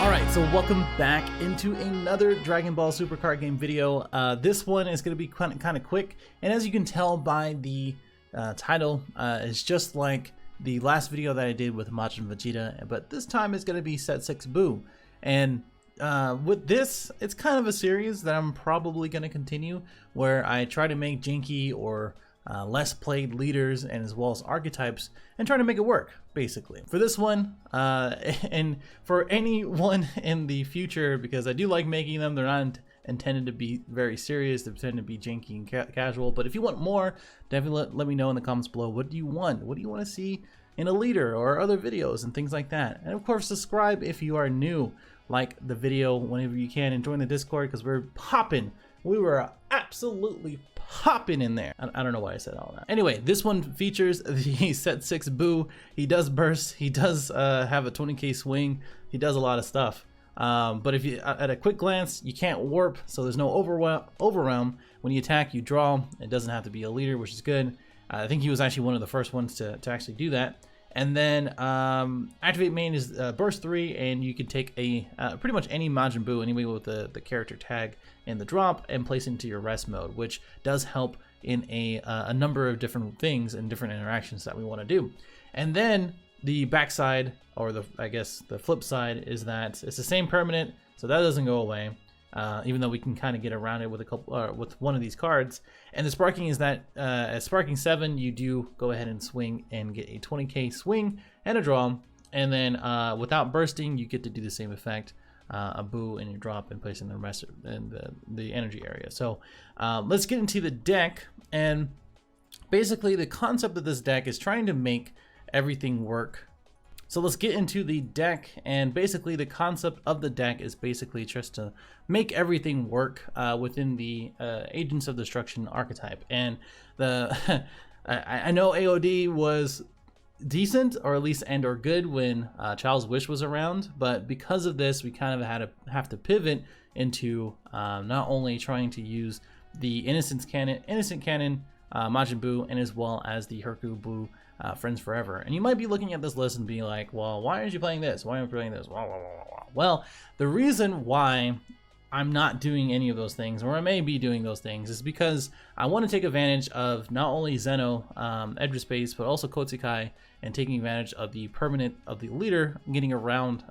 Alright, so welcome back into another Dragon Ball Super card game video. This one is going to be kind of quick, and as you can tell by the title, it's just like the last video that I did with Majin and Vegeta, but this time it's going to be Set 6 Buu. And with this, it's kind of a series that I'm probably going to continue, where I try to make janky or less played leaders and as well as archetypes and try to make it work, basically. For this one, and for anyone in the future, because I do like making them, they're not intended to be very serious, they're intended to be janky and casual, but if you want more, definitely let me know in the comments below. What do you want? What do you want to see in a leader or other videos and things like that? And of course, subscribe if you are new, like the video whenever you can, and join the Discord because we're popping. We were absolutely popping in there. I don't know why I said all that. Anyway, this one features the Set 6 Buu. He does burst. He does have a 20k swing. He does a lot of stuff. But if you, at a quick glance, you can't warp, so there's no overwhelm. When you attack, you draw. It doesn't have to be a leader, which is good. I think he was actually one of the first ones to actually do that. And then activate main is burst 3, and you can take a pretty much any Majin Buu anyway with the character tag in the drop and place it into your rest mode, which does help in a number of different things and different interactions that we want to do. And then the backside, or I guess the flip side, is that it's the same permanent, so that doesn't go away. Even though we can kind of get around it with a couple, with one of these cards. And the sparking is that at sparking 7, you do go ahead and swing and get a 20k swing and a draw. And then without bursting, you get to do the same effect, a Buu in your drop and place in the rest in the energy area. So let's get into the deck. And basically, the concept of this deck is trying to make everything work. So let's get into the deck, and basically the concept of the deck is basically just to make everything work within the Agents of Destruction archetype. And the I know AOD was decent, or at least or good, when Child's Wish was around, but because of this, we kind of have to pivot into not only trying to use the Innocent Cannon Majin Buu, and as well as the Hercule Buu Friends Forever. And you might be looking at this list and being like, well, why aren't you playing this? Why aren't you playing this? Well, the reason why I'm not doing any of those things, or I may be doing those things, is because I want to take advantage of not only Zeno, Edge of Space, but also Kotsukai, and taking advantage of the permanent of the leader, getting around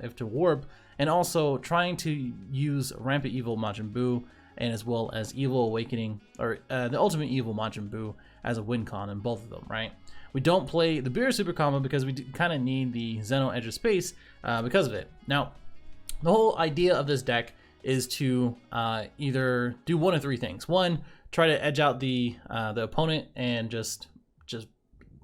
if to warp, and also trying to use Rampant Evil Majin Buu, and as well as Evil Awakening, or the Ultimate Evil Majin Buu as a win con in both of them, right? We don't play the Beer Super combo because we kind of need the Zeno Edge of Space because of it. Now, the whole idea of this deck is to either do one of three things. One, try to edge out the opponent and just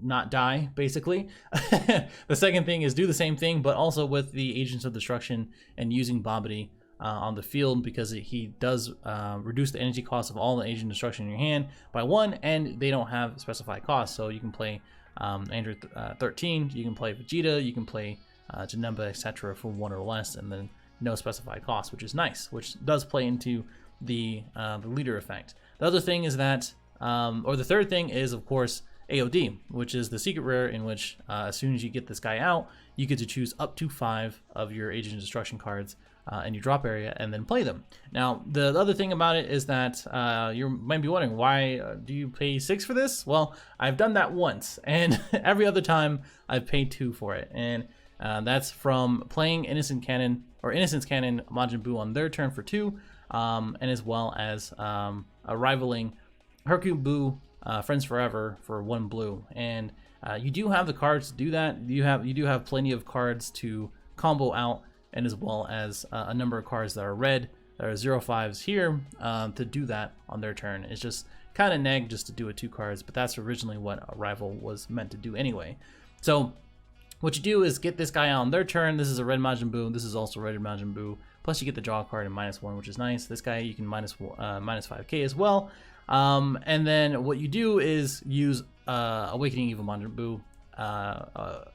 not die, basically. The second thing is do the same thing, but also with the Agents of Destruction and using Babidi on the field, because he does reduce the energy cost of all the Agent Destruction in your hand by 1, and they don't have specified costs. So you can play Andrew 13, you can play Vegeta, you can play Janemba, etc. for 1 or less, and then no specified cost, which is nice, which does play into the leader effect. The other thing is that, or the third thing is, of course, AOD, which is the secret rare in which as soon as you get this guy out, you get to choose up to 5 of your Agent of Destruction cards in your drop area and then play them. Now, the other thing about it is that you might be wondering, why do you pay 6 for this? Well, I've done that once, and every other time I've paid 2 for it. And that's from playing Innocence Cannon Majin Buu on their turn for 2, and as well as rivaling Hercule Buu Friends Forever for 1 blue. And you do have the cards to do that. You do have plenty of cards to combo out, and as well as a number of cards that are red, that are 0/5s here, to do that on their turn. It's just kind of neg just to do it 2 cards, but that's originally what a rival was meant to do anyway. So what you do is get this guy out on their turn. This is a red Majin Buu. This is also a red Majin Buu. Plus you get the draw card and -1, which is nice. This guy you can minus 5k as well. And then what you do is use Awakening Evil Majin Buu,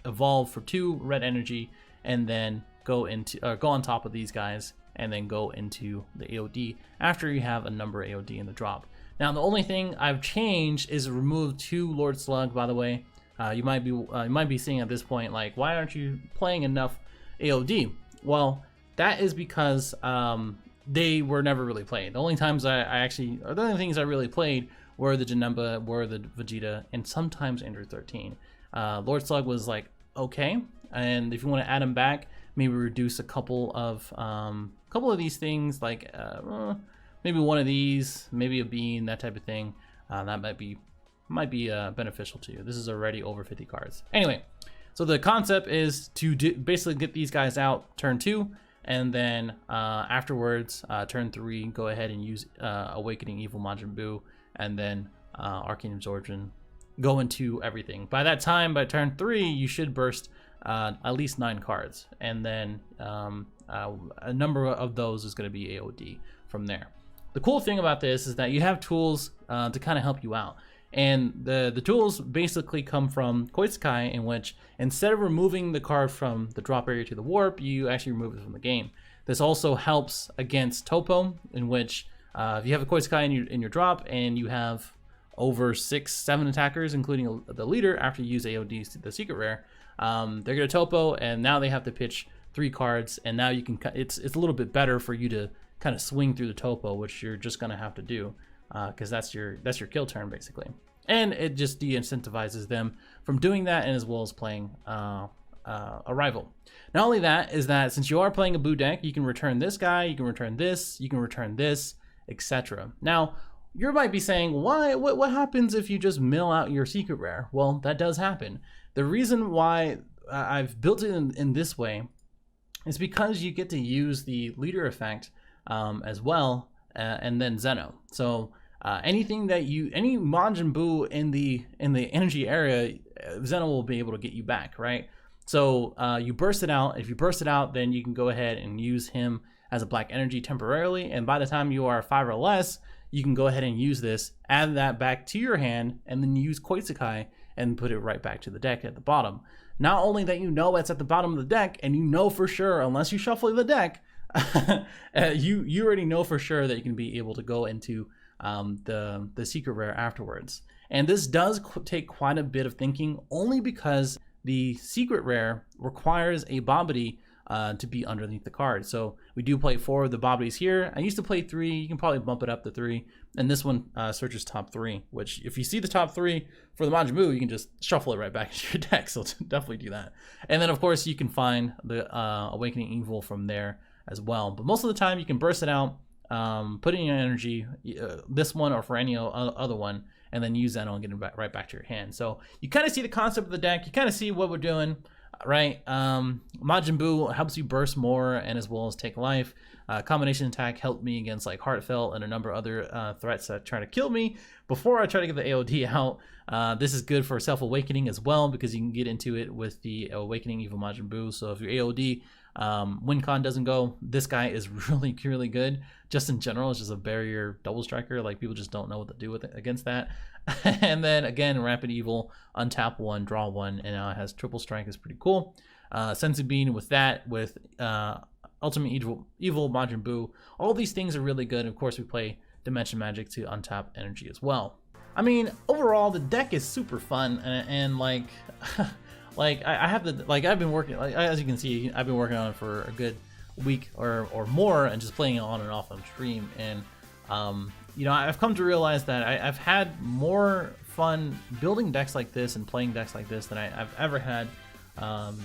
evolve for 2 red energy, and then go on top of these guys, and then go into the AOD after you have a number of AOD in the drop. Now, the only thing I've changed is remove 2 Lord Slug, by the way. You might be seeing at this point, like, why aren't you playing enough AOD? Well, that is because they were never really played. The only times the only things I really played were the Janemba, were the Vegeta, and sometimes Android 13. Lord Slug was like okay, and if you want to add him back, maybe reduce a couple of these things, like maybe one of these, maybe a bean, that type of thing. That might be beneficial to you. This is already over 50 cards. Anyway, so the concept is to basically get these guys out turn 2, and then afterwards, turn 3, go ahead and use Awakening Evil Majin Buu, and then Arcane Absorption, go into everything. By that time, by turn 3, you should burst at least 9 cards, and then a number of those is going to be AOD from there. The cool thing about this is that you have tools to kind of help you out. And the tools basically come from Koitsukai, in which instead of removing the card from the drop area to the warp, you actually remove it from the game. This also helps against Topo, in which if you have a Koitsukai in your drop and you have over 6-7 attackers, including the leader, after you use AOD, the secret rare, they're going to Topo, and now they have to pitch 3 cards, and now you can. It's a little bit better for you to kind of swing through the Topo, which you're just going to have to do. Because that's your kill turn basically, and it just de-incentivizes them from doing that, and as well as playing a rival. Not only that, is that since you are playing a Buu deck, you can return this guy, you can return this, etc. Now you might be saying, why? What happens if you just mill out your secret rare? Well, that does happen. The reason why I've built it in this way is because you get to use the leader effect as well, and then Zeno. So anything that any Majin Buu in the energy area, Zeno will be able to get you back, right? So you burst it out. If you burst it out, then you can go ahead and use him as a black energy temporarily, and by the time you are 5 or less, you can go ahead and use this, add that back to your hand, and then use Koitsukai and put it right back to the deck at the bottom. Not only that, you know it's at the bottom of the deck, and you know for sure, unless you shuffle the deck, you already know for sure that you can be able to go into the secret rare afterwards. And this does take quite a bit of thinking, only because the secret rare requires a Babidi to be underneath the card. So we do play 4 of the Babidis here. I used to play 3. You can probably bump it up to 3. And this one searches top 3, which if you see the top 3 for the Majin Buu, you can just shuffle it right back into your deck. So definitely do that. And then of course you can find the Awakening Evil from there as well. But most of the time you can burst it out, put in your energy, this one or for any other one, and then use Zeno and get it right back to your hand. So you kind of see the concept of the deck. You kind of see what we're doing, right? Majin Buu helps you burst more and as well as take life. Combination attack helped me against like Heartfelt and a number of other threats that try to kill me before I try to get the AOD out. This is good for self-awakening as well, because you can get into it with the Awakening Evil Majin Buu. So if your AOD WinCon doesn't go, this guy is really good. Just in general, it's just a barrier double striker. Like, people just don't know what to do with it against that. And then again, Rapid Evil, untap 1, draw 1, and now it has triple strike. Is pretty cool. Senzu Bean with that, with Ultimate Evil Majin Buu. All these things are really good. Of course, we play Dimension Magic to untap energy as well. I mean, overall, the deck is super fun, and like, like I have the, like, I've been working, like, as you can see, I've been working on it for a good week or more, and just playing it on and off on stream. And you know, I've come to realize that I've had more fun building decks like this and playing decks like this than I've ever had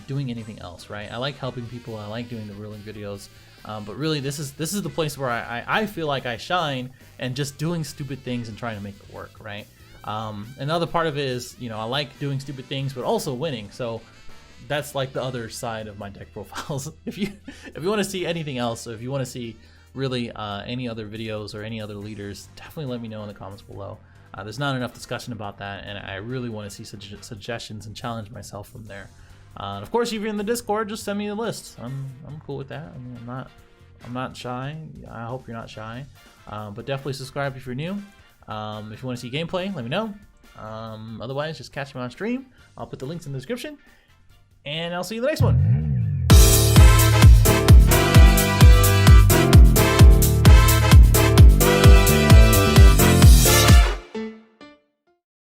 doing anything else, right? I like helping people. I like doing the ruling videos, but really this is the place where I feel like I shine, and just doing stupid things and trying to make it work, right? Another part of it is, you know, I like doing stupid things but also winning, so that's like the other side of my deck profiles. If you want to see anything else, or if you want to see really any other videos or any other leaders, definitely let me know in the comments below. There's not enough discussion about that, and I really want to see suggestions and challenge myself from there. And of course, if you're in the Discord, just send me the list. I'm cool with that. I mean, I'm not shy. I hope you're not shy. But definitely subscribe if you're new. If you want to see gameplay, let me know. Otherwise, just catch me on stream. I'll put the links in the description, and I'll see you in the next one.